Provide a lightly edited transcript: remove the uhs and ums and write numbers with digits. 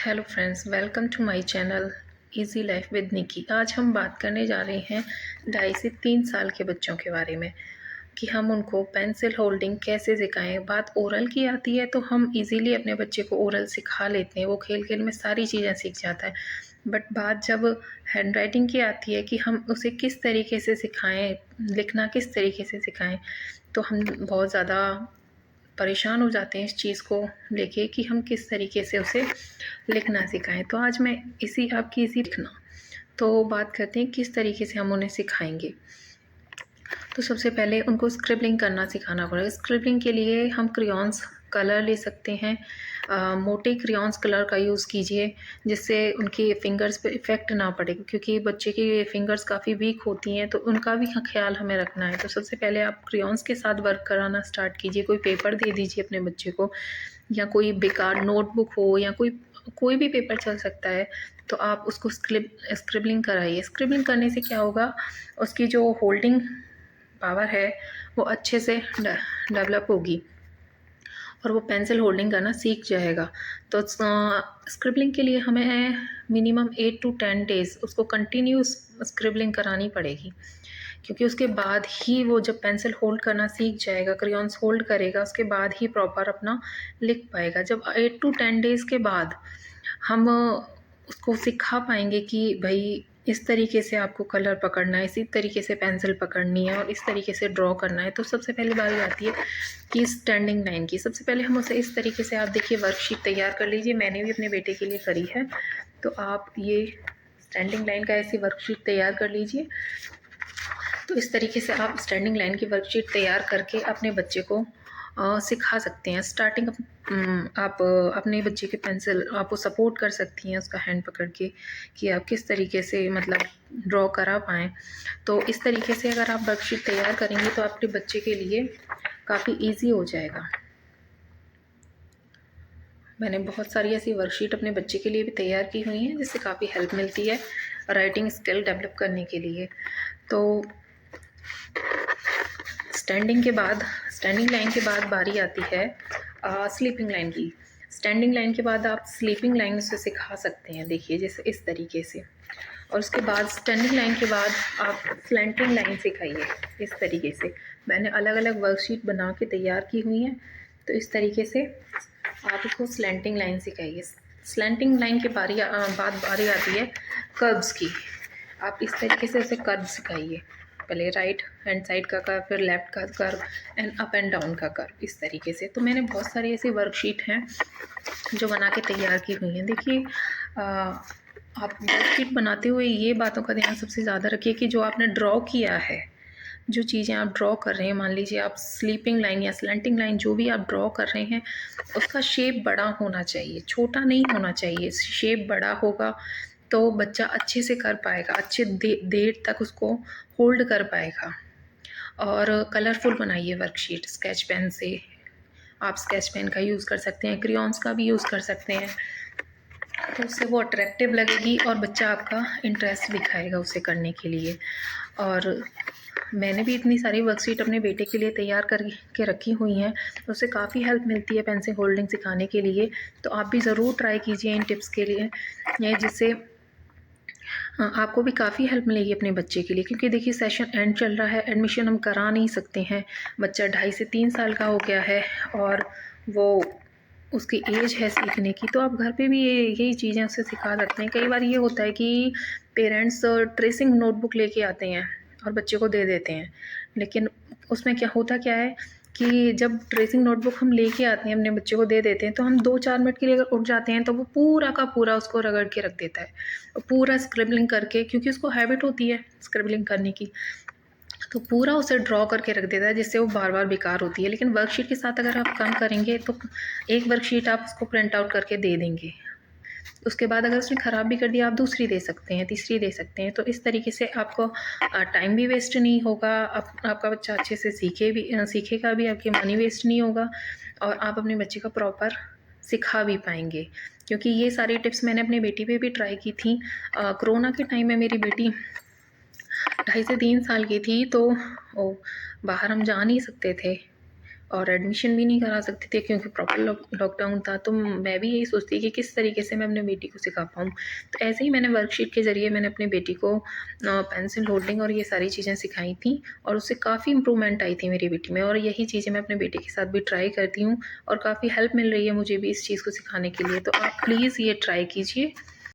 Hello friends, welcome to my channel easy life with Nikki. आज हम बात करने जा रहे हैं 2.5 से 3 साल के बच्चों के बारे में कि हम उनको पेंसिल होल्डिंग कैसे सिखाएं। बात ओरल की आती है तो हम इजीली अपने बच्चे को ओरल सिखा लेते हैं, वो खेल खेल में सारी चीज़ें सीख जाता है। बट बात जब हैंड राइटिंग की आती है कि हम उसे किस तरीके से सिखाएं, लिखना किस तरीके से सिखाएं, तो हम बहुत ज़्यादा परेशान हो जाते हैं इस चीज़ को लेके कि हम किस तरीके से उसे लिखना सिखाएं। तो आज मैं आपकी इसी लिखना तो बात करते हैं किस तरीके से हम उन्हें सिखाएंगे। तो सबसे पहले उनको स्क्रिबलिंग करना सिखाना पड़ेगा। स्क्रिबलिंग के लिए हम क्रेयॉन्स कलर ले सकते हैं। मोटे क्रेयॉन्स कलर का यूज़ कीजिए जिससे उनकी फिंगर्स पे इफ़ेक्ट ना पड़े, क्योंकि बच्चे की फिंगर्स काफ़ी वीक होती हैं तो उनका भी ख्याल हमें रखना है। तो सबसे पहले आप क्रेयॉन्स के साथ वर्क कराना स्टार्ट कीजिए। कोई पेपर दे दीजिए अपने बच्चे को, या कोई बेकार नोटबुक हो, या कोई भी पेपर चल सकता है, तो आप उसको स्क्रिबलिंग कराइए। स्क्रिबलिंग करने से क्या होगा, उसकी जो होल्डिंग पावर है वो अच्छे से डेवलप होगी और वो पेंसिल होल्डिंग करना सीख जाएगा। तो स्क्रिबलिंग के लिए हमें मिनिमम 8 to 10 डेज़ उसको कंटिन्यूस स्क्रिबलिंग करानी पड़ेगी, क्योंकि उसके बाद ही वो जब पेंसिल होल्ड करना सीख जाएगा, क्रेयॉन्स होल्ड करेगा, उसके बाद ही प्रॉपर अपना लिख पाएगा। जब 8 to 10 डेज़ के बाद हम उसको सिखा पाएंगे कि भाई इस तरीके से आपको कलर पकड़ना है, इसी तरीके से पेंसिल पकड़नी है और इस तरीके से ड्रॉ करना है, तो सबसे पहले बारी आती है कि स्टैंडिंग लाइन की। सबसे पहले हम उसे इस तरीके से, आप देखिए वर्कशीट तैयार कर लीजिए, मैंने भी अपने बेटे के लिए करी है। तो आप ये स्टैंडिंग लाइन का ऐसी वर्कशीट तैयार कर लीजिए। तो इस तरीके से आप स्टैंडिंग लाइन की वर्कशीट तैयार करके अपने बच्चे को सिखा सकते हैं। स्टार्टिंग आप अपने बच्चे के पेंसिल आपको सपोर्ट कर सकती हैं उसका हैंड पकड़ के कि आप किस तरीके से मतलब ड्रॉ करा पाएँ। तो इस तरीके से अगर आप वर्कशीट तैयार करेंगे तो आपके बच्चे के लिए काफ़ी ईजी हो जाएगा। मैंने बहुत सारी ऐसी वर्कशीट अपने बच्चे के लिए भी तैयार की हुई हैं जिससे काफ़ी हेल्प मिलती है राइटिंग स्किल डेवलप करने के लिए। तो स्टैंडिंग लाइन के बाद बारी आती है स्लीपिंग लाइन की। स्टैंडिंग लाइन के बाद आप स्लीपिंग लाइन से सिखा सकते हैं, देखिए जैसे इस तरीके से। और उसके बाद स्टैंडिंग लाइन के बाद आप स्लैंटिंग लाइन सिखाइए इस तरीके से। मैंने अलग अलग वर्कशीट बना के तैयार की हुई हैं, तो इस तरीके से आप उसको स्लैंटिंग लाइन सिखाइए। स्लैंटिंग लाइन के बाद बारी आती है कर्व्स की। आप इस तरीके से उसे कर्व सिखाइए, पहले राइट हैंड साइड का कर्व, फिर लेफ़्ट का curve and up and down का कर्व, इस तरीके से। तो मैंने बहुत सारी ऐसी वर्कशीट हैं जो बना के तैयार की हुई हैं। देखिए आप वर्कशीट बनाते हुए ये बातों का ध्यान सबसे ज़्यादा रखिए कि जो आपने ड्रॉ किया है, जो चीज़ें आप ड्रॉ कर रहे हैं, मान लीजिए आप स्लीपिंग लाइन या स्लैंटिंग लाइन जो भी आप ड्रॉ कर रहे हैं, उसका शेप बड़ा होना चाहिए, छोटा नहीं होना चाहिए। शेप बड़ा होगा तो बच्चा अच्छे से कर पाएगा, अच्छे देर तक उसको होल्ड कर पाएगा। और कलरफुल बनाइए वर्कशीट स्केच पेन से। आप स्केच पेन का यूज़ कर सकते हैं, क्रेयॉन्स का भी यूज़ कर सकते हैं, तो उससे वो अट्रैक्टिव लगेगी और बच्चा आपका इंटरेस्ट दिखाएगा उसे करने के लिए। और मैंने भी इतनी सारी वर्कशीट अपने बेटे के लिए तैयार करके रखी हुई हैं, उससे काफ़ी हेल्प मिलती है पेंसिल होल्डिंग सिखाने के लिए। तो आप भी ज़रूर ट्राई कीजिए इन टिप्स के लिए, जिससे आपको भी काफ़ी हेल्प मिलेगी अपने बच्चे के लिए। क्योंकि देखिए सेशन एंड चल रहा है, एडमिशन हम करा नहीं सकते हैं, बच्चा 2.5 से 3 साल का हो गया है और वो उसकी एज है सीखने की, तो आप घर पे भी यही चीज़ें उसे सिखा सकते हैं। कई बार ये होता है कि पेरेंट्स ट्रेसिंग नोटबुक लेके आते हैं और बच्चे को दे देते हैं, लेकिन उसमें क्या है कि जब ट्रेसिंग नोटबुक हम लेके आते हैं अपने बच्चे को दे देते हैं, तो हम 2-4 मिनट के लिए अगर उठ जाते हैं तो वो पूरा का पूरा उसको रगड़ के रख देता है, पूरा स्क्रिबलिंग करके, क्योंकि उसको हैबिट होती है स्क्रिबलिंग करने की, तो पूरा उसे ड्रॉ करके रख देता है, जिससे वो बार बार बेकार होती है। लेकिन वर्कशीट के साथ अगर आप काम करेंगे तो एक वर्कशीट आप उसको प्रिंट आउट करके दे देंगे, उसके बाद अगर उसने ख़राब भी कर दिया आप दूसरी दे सकते हैं, तीसरी दे सकते हैं। तो इस तरीके से आपको टाइम भी वेस्ट नहीं होगा, आपका बच्चा अच्छे से सीखेगा भी, आपकी मनी वेस्ट नहीं होगा और आप अपने बच्चे को प्रॉपर सिखा भी पाएंगे। क्योंकि ये सारी टिप्स मैंने अपनी बेटी पे भी ट्राई की थी। कोरोना के टाइम में मेरी बेटी 2.5 से 3 साल की थी, तो बाहर हम जा नहीं सकते थे, और एडमिशन भी नहीं करा सकते थे क्योंकि प्रॉपर लॉकडाउन था। तो मैं भी यही सोचती कि किस तरीके से मैं अपने बेटी को सिखा पाऊँ। तो ऐसे ही मैंने वर्कशीट के ज़रिए मैंने अपनी बेटी को पेंसिल होल्डिंग और ये सारी चीज़ें सिखाई थी और उससे काफ़ी इम्प्रूवमेंट आई थी मेरी बेटी में। और यही चीज़ें मैं अपने बेटे के साथ भी ट्राई करती हूँ और काफ़ी हेल्प मिल रही है मुझे भी इस चीज़ को सिखाने के लिए। तो आप प्लीज़ ये ट्राई कीजिए।